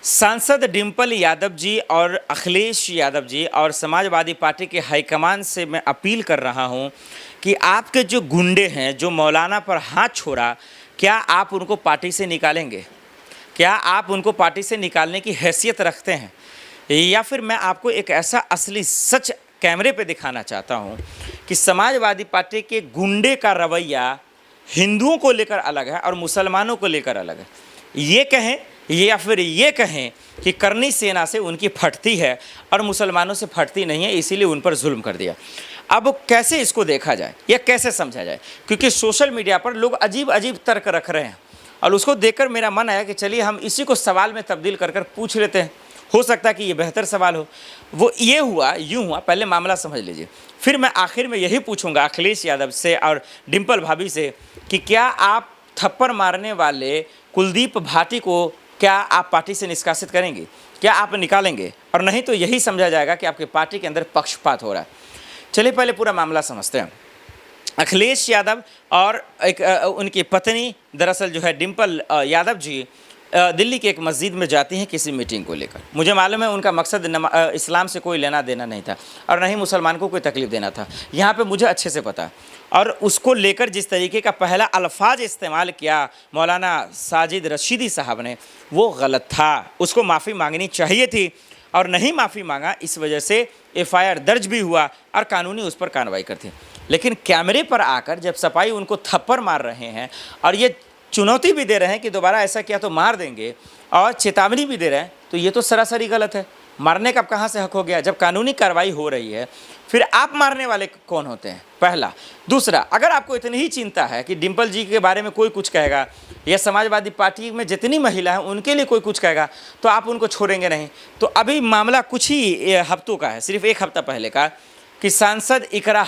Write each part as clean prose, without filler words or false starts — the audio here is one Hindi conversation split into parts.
सांसद डिंपल यादव जी और अखिलेश यादव जी और समाजवादी पार्टी के हाईकमान से मैं अपील कर रहा हूं कि आपके जो गुंडे हैं, जो मौलाना पर हाथ छोड़ा, क्या आप उनको पार्टी से निकालेंगे? क्या आप उनको पार्टी से निकालने की हैसियत रखते हैं? या फिर मैं आपको एक ऐसा असली सच कैमरे पे दिखाना चाहता हूं कि समाजवादी पार्टी के गुंडे का रवैया हिंदुओं को लेकर अलग है और मुसलमानों को लेकर अलग है। ये कहें या फिर ये कहें कि करनी सेना से उनकी फटती है और मुसलमानों से फटती नहीं है, इसीलिए उन पर जुल्म कर दिया। अब कैसे इसको देखा जाए या कैसे समझा जाए? क्योंकि सोशल मीडिया पर लोग अजीब अजीब तर्क रख रहे हैं और उसको देखकर मेरा मन आया कि चलिए हम इसी को सवाल में तब्दील कर कर पूछ लेते हैं। हो सकता है कि ये बेहतर सवाल हो। वो ये हुआ, यूँ हुआ, पहले मामला समझ लीजिए, फिर मैं आखिर में यही पूछूंगा अखिलेश यादव से और डिंपल भाभी से कि क्या आप थप्पड़ मारने वाले कुलदीप भाटी को क्या आप पार्टी से निष्कासित करेंगे? क्या आप निकालेंगे? और नहीं तो यही समझा जाएगा कि आपके पार्टी के अंदर पक्षपात हो रहा है। चलिए पहले पूरा मामला समझते हैं। अखिलेश यादव और उनकी पत्नी दरअसल जो है डिंपल यादव जी दिल्ली के एक मस्जिद में जाती हैं किसी मीटिंग को लेकर। मुझे मालूम है उनका मकसद इस्लाम से कोई लेना देना नहीं था और ना ही मुसलमान को कोई तकलीफ़ देना था, यहाँ पे मुझे अच्छे से पता। और उसको लेकर जिस तरीके का पहला अल्फाज इस्तेमाल किया मौलाना साजिद रशीदी साहब ने, वो गलत था। उसको माफ़ी मांगनी चाहिए थी और नहीं माफ़ी मांगा, इस वजह से FIR दर्ज भी हुआ और कानूनी उस पर कार्रवाई करती। लेकिन कैमरे पर आकर जब सपाई उनको थप्पड़ मार रहे हैं और ये चुनौती भी दे रहे हैं कि दोबारा ऐसा किया तो मार देंगे और चेतावनी भी दे रहे हैं, तो ये तो सरासरी गलत है। मारने का कहाँ से हक हो गया? जब कानूनी कार्रवाई हो रही है फिर आप मारने वाले कौन होते हैं? पहला। दूसरा, अगर आपको इतनी ही चिंता है कि डिंपल जी के बारे में कोई कुछ कहेगा या समाजवादी पार्टी में जितनी महिला हैं उनके लिए कोई कुछ कहेगा तो आप उनको छोड़ेंगे नहीं। तो अभी मामला कुछ ही हफ्तों का है, सिर्फ एक हफ्ता पहले का, कि सांसद इकरा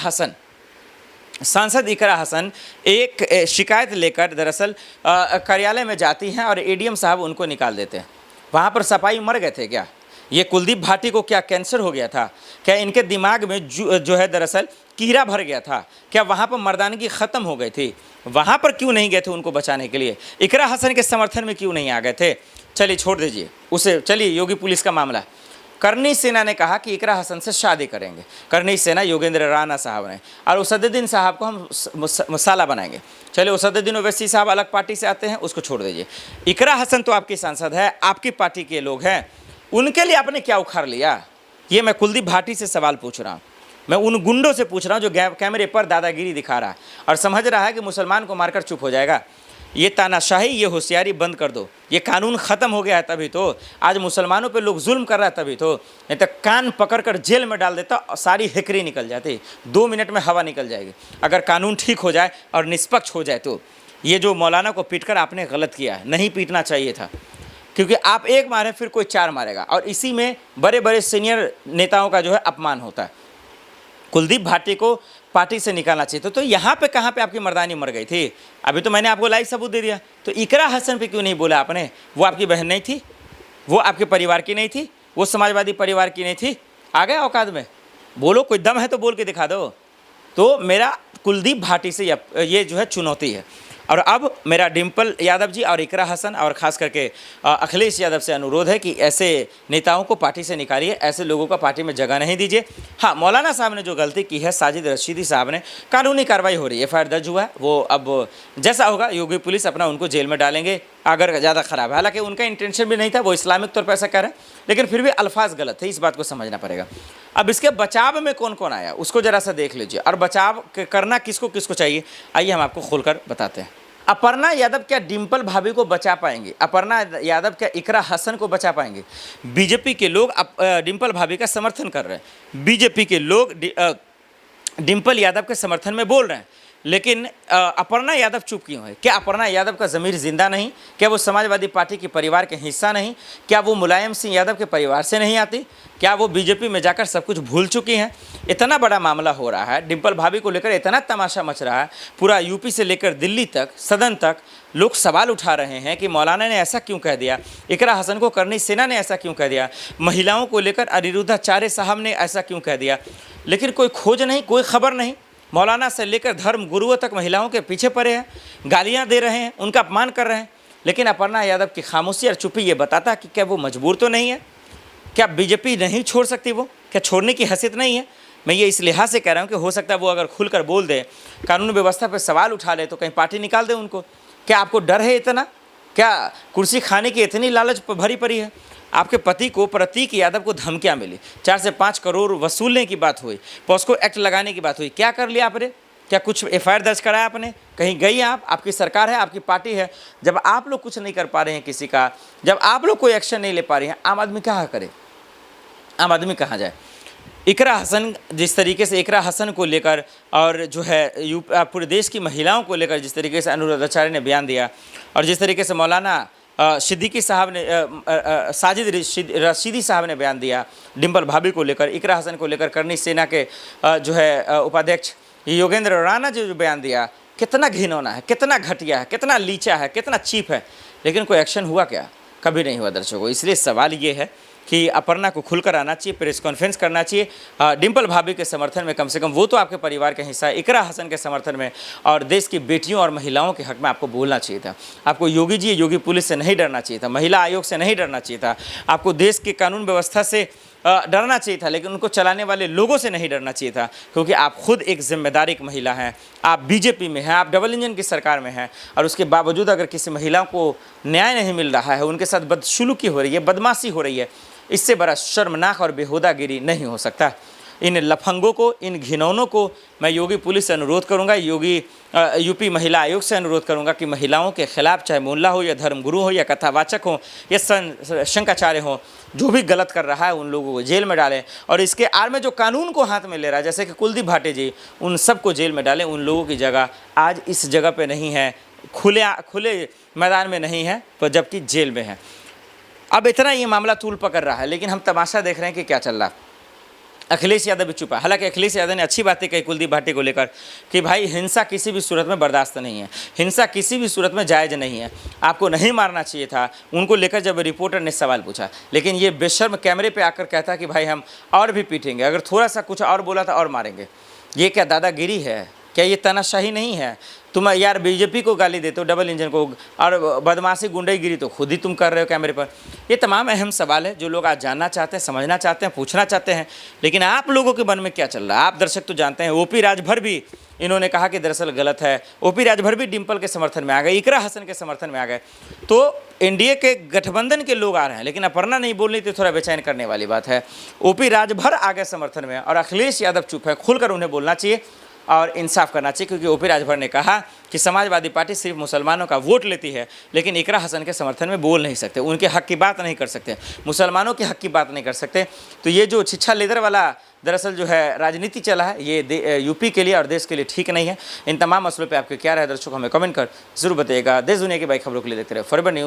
हसन एक शिकायत लेकर दरअसल कार्यालय में जाती हैं और ADM साहब उनको निकाल देते हैं। वहाँ पर सपाई मर गए थे क्या? ये कुलदीप भाटी को क्या कैंसर हो गया था? क्या इनके दिमाग में जो है दरअसल कीड़ा भर गया था? क्या वहाँ पर मर्दानगी ख़त्म हो गई थी? वहाँ पर क्यों नहीं गए थे उनको बचाने के लिए? इकरा हसन के समर्थन में क्यों नहीं आ गए थे? चलिए छोड़ दीजिए उसे। चलिए योगी पुलिस का मामला। करनी सेना ने कहा कि इकरा हसन से शादी करेंगे। करनी सेना योगेंद्र राणा साहब ने, और उसद्दीन साहब को हम मसाला बनाएंगे। चलिए उसद्दीन ओवैसी साहब अलग पार्टी से आते हैं, उसको छोड़ दीजिए। इकरा हसन तो आपकी सांसद है, आपकी पार्टी के लोग हैं, उनके लिए आपने क्या उखाड़ लिया? ये मैं कुलदीप भाटी से सवाल पूछ रहा हूँ। मैं उन गुंडों से पूछ रहा हूँ जो कैमरे पर दादागिरी दिखा रहा है और समझ रहा है कि मुसलमान को मारकर चुप हो जाएगा। ये तानाशाही, ये होशियारी बंद कर दो। ये कानून ख़त्म हो गया है तभी तो आज मुसलमानों पे लोग जुल्म कर रहा है, तभी तो। नहीं तो कान पकड़कर जेल में डाल देता, सारी हिकरी निकल जाती, 2 मिनट में हवा निकल जाएगी। अगर कानून ठीक हो जाए और निष्पक्ष हो जाए तो। ये जो मौलाना को पीटकर आपने गलत किया है, नहीं पीटना चाहिए था, क्योंकि आप एक मारे फिर कोई 4 मारेगा और इसी में बड़े बड़े सीनियर नेताओं का जो है अपमान होता है। कुलदीप भाटी को पार्टी से निकालना चाहिए तो यहाँ पे कहाँ पे आपकी मर्दानी मर गई थी? अभी तो मैंने आपको लाइव सबूत दे दिया। तो इकरा हसन पे क्यों नहीं बोला आपने? वो आपकी बहन नहीं थी? वो आपके परिवार की नहीं थी? वो समाजवादी परिवार की नहीं थी? आ गए औकात में? बोलो, कोई दम है तो बोल के दिखा दो। तो मेरा कुलदीप भाटी से ये जो है चुनौती है। और अब मेरा डिंपल यादव जी और इकरा हसन और ख़ास करके अखिलेश यादव से अनुरोध है कि ऐसे नेताओं को पार्टी से निकालिए, ऐसे लोगों को पार्टी में जगह नहीं दीजिए। हाँ, मौलाना साहब ने जो गलती की है, साजिद रशीदी साहब ने, कानूनी कार्रवाई हो रही है, FIR दर्ज हुआ है। वो अब जैसा होगा योगी पुलिस अपना उनको जेल में डालेंगे अगर ज़्यादा ख़राब है। हालांकि उनका इंटेंशन भी नहीं था, वो इस्लामिक तौर पर ऐसा कह रहे हैं, लेकिन फिर भी अल्फाज गलत थे, इस बात को समझना पड़ेगा। अब इसके बचाव में कौन कौन आया उसको ज़रा सा देख लीजिए, और बचाव करना किसको किसको चाहिए आइए हम आपको खोलकर बताते हैं। अपर्णा यादव क्या डिंपल भाभी को बचा पाएंगे? अपर्णा यादव क्या इकरा हसन को बचा पाएंगे? बीजेपी के लोग डिंपल भाभी का समर्थन कर रहे हैं, बीजेपी के लोग डिंपल यादव के समर्थन में बोल रहे हैं, लेकिन अपर्णा यादव चुप क्यों है? क्या अपर्णा यादव का ज़मीर जिंदा नहीं? क्या वो समाजवादी पार्टी के परिवार के हिस्सा नहीं? क्या वो मुलायम सिंह यादव के परिवार से नहीं आती? क्या वो बीजेपी में जाकर सब कुछ भूल चुकी हैं? इतना बड़ा मामला हो रहा है, डिंपल भाभी को लेकर इतना तमाशा मच रहा है, पूरा यूपी से लेकर दिल्ली तक, सदन तक लोग सवाल उठा रहे हैं कि मौलाना ने ऐसा क्यों कह दिया, इकरा हसन को करनी सेना ने ऐसा क्यों कह दिया, महिलाओं को लेकर अनिरुद्धाचार्य साहब ने ऐसा क्यों कह दिया, लेकिन कोई खोज नहीं, कोई खबर नहीं। मौलाना से लेकर धर्म गुरुओं तक महिलाओं के पीछे पड़े हैं, गालियां दे रहे हैं, उनका अपमान कर रहे हैं। लेकिन अपर्णा यादव की खामोशी और चुप्पी ये बताता है कि क्या वो मजबूर तो नहीं है, क्या बीजेपी नहीं छोड़ सकती, वो क्या छोड़ने की हैसियत नहीं है। मैं ये इस लिहाज से कह रहा हूँ कि हो सकता है वो अगर खुलकर बोल दे, कानून व्यवस्था पर सवाल उठा ले, तो कहीं पार्टी निकाल दे उनको। क्या आपको डर है इतना? क्या कुर्सी खाने की इतनी लालच भरी पड़ी है? आपके पति को, प्रतीक यादव को, धमकियाँ मिली, 4 से 5 करोड़ वसूलने की बात हुई, पॉस्को एक्ट लगाने की बात हुई। क्या कर लिया आपने? क्या कुछ एफआईआर दर्ज कराया आपने? कहीं गई आप? आपकी सरकार है, आपकी पार्टी है। जब आप लोग कुछ नहीं कर पा रहे हैं किसी का, जब आप लोग कोई एक्शन नहीं ले पा रहे हैं, आम आदमी कहाँ करे? आम आदमी कहाँ जाए? इकरा हसन, जिस तरीके से इकरा हसन को लेकर और जो है पूरे देश की महिलाओं को लेकर जिस तरीके से अनुराधाचार्य ने बयान दिया, और जिस तरीके से मौलाना सिद्दीकी साहब ने, साजिद रशीदी साहब ने बयान दिया डिम्पल भाभी को लेकर, इकरा हसन को लेकर, करनी सेना के जो है उपाध्यक्ष योगेंद्र राणा जो बयान दिया, कितना घिनौना है, कितना घटिया है, कितना लीचा है, कितना चीप है। लेकिन कोई एक्शन हुआ क्या? कभी नहीं हुआ दर्शकों। इसलिए सवाल ये है कि अपर्णा को खुलकर आना चाहिए, प्रेस कॉन्फ्रेंस करना चाहिए, डिम्पल भाभी के समर्थन में, कम से कम वो तो आपके परिवार का हिस्सा है, इकरा हसन के समर्थन में, और देश की बेटियों और महिलाओं के हक में आपको बोलना चाहिए था। आपको योगी जी, योगी पुलिस से नहीं डरना चाहिए था, महिला आयोग से नहीं डरना चाहिए था, आपको देश के कानून व्यवस्था से डरना चाहिए था, लेकिन उनको चलाने वाले लोगों से नहीं डरना चाहिए था, क्योंकि आप खुद एक जिम्मेदारी की महिला हैं। आप बीजेपी में हैं, आप डबल इंजन की सरकार में हैं, और उसके बावजूद अगर किसी महिला को न्याय नहीं मिल रहा है, उनके साथ बदसलूकी हो रही है, बदमाशी हो रही है, इससे बड़ा शर्मनाक और बेहुदागिरी नहीं हो सकता। इन लफंगों को, इन घिनौनों को मैं योगी पुलिस से अनुरोध करूंगा, यूपी महिला आयोग से अनुरोध करूंगा कि महिलाओं के खिलाफ, चाहे मुल्ला हो या धर्मगुरु हो या कथावाचक हो या शंकाचार्य हो, जो भी गलत कर रहा है उन लोगों को जेल में डालें, और इसके आड़ में जो कानून को हाथ में ले रहा है, जैसे कि कुलदीप भाटी जी, उन सबको जेल में डालें। उन लोगों की जगह आज इस जगह पर नहीं है, खुले मैदान में नहीं है, पर जबकि जेल में है। अब इतना ये मामला तूल पकड़ रहा है, लेकिन हम तमाशा देख रहे हैं कि क्या चल रहा है। अखिलेश यादव भी चुपा। हालांकि अखिलेश यादव ने अच्छी बातें कही कुलदीप भाटी को लेकर कि भाई हिंसा किसी भी सूरत में बर्दाश्त नहीं है, हिंसा किसी भी सूरत में जायज़ नहीं है, आपको नहीं मारना चाहिए था। उनको लेकर जब रिपोर्टर ने सवाल पूछा, लेकिन ये बेशर्म कैमरे पे आकर कहता कि भाई हम और भी पीटेंगे, अगर थोड़ा सा कुछ और बोला था और मारेंगे। ये क्या दादागिरी है? क्या ये तानाशाही नहीं है? तुम यार बीजेपी को गाली देते हो, डबल इंजन को, और बदमाशी गुंडागिरी तो खुद ही तुम कर रहे हो कैमरे पर। ये तमाम अहम सवाल है जो लोग आज जानना चाहते हैं, समझना चाहते हैं, पूछना चाहते हैं। लेकिन आप लोगों के मन में क्या चल रहा है? आप दर्शक तो जानते हैं। ओपी राजभर भी इन्होंने कहा कि दरअसल गलत है। ओपी राजभर भी डिम्पल के समर्थन में आ गए, इकरा हसन के समर्थन में आ गए। तो एनडीए के गठबंधन के लोग आ रहे हैं, लेकिन अपर्णा नहीं बोल रही थी, थोड़ा बेचैन करने वाली बात है। ओपी राजभर आ गए समर्थन में, और अखिलेश यादव चुप है। खुलकर उन्हें बोलना चाहिए और इंसाफ करना चाहिए, क्योंकि ओपी राजभर ने कहा कि समाजवादी पार्टी सिर्फ मुसलमानों का वोट लेती है, लेकिन इकरा हसन के समर्थन में बोल नहीं सकते, उनके हक की बात नहीं कर सकते, मुसलमानों के हक की बात नहीं कर सकते। तो ये जो छिछा लेदर वाला दरअसल जो है राजनीति चला है, ये यूपी के लिए और देश के लिए ठीक नहीं है। इन तमाम मसलों पर आपके क्या राय दर्शकों, हमें कमेंट कर जरूर बताइएगा। देश दुनिया की बड़ी खबरों के लिए देखते रहे फॉरवर्ड न्यूज़।